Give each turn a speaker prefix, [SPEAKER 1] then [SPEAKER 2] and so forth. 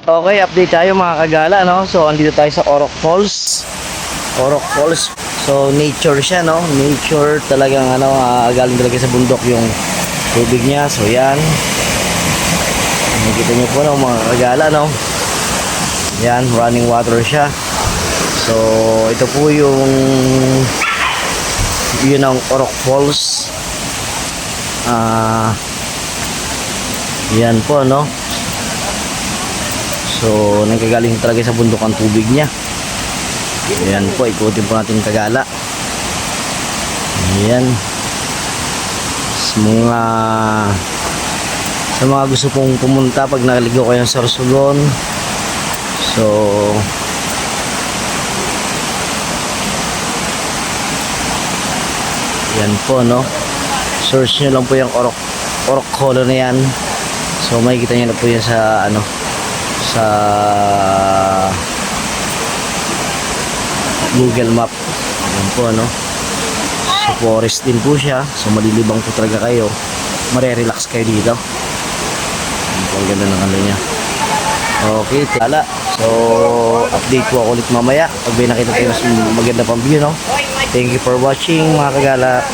[SPEAKER 1] Okay, update tayo mga kagala, no? So, andito tayo sa Orok Falls. Orok Falls. So, nature siya, no? Nature talagang, galing talaga sa bundok yung tubig niya. So, yan. Nakikita niyo po, no, mga kagala, no? Yan, running water siya. So, ito po yung yun ang Orok Falls. Yan po, no? So, nagkagaling talaga sa bundok ang tubig niya. Ayan po, ikutin po natin kagala. Ayan. Sa mga gusto pong pumunta pag naligo kayo sa Sorsogon. So, yan po, no? Search nyo lang po yung Orok Hollow na yan. So, makikita nyo na po yan sa sa Google Map. Ayan po, no? So, forest din po siya. So, malilibang po talaga kayo. Mare-relax kayo dito. Ayan po, ang ganda ng niya. Okay, tala. So, update po ako ulit mamaya pag may nakita kayo mas maganda pang view, no? Thank you for watching mga kagala.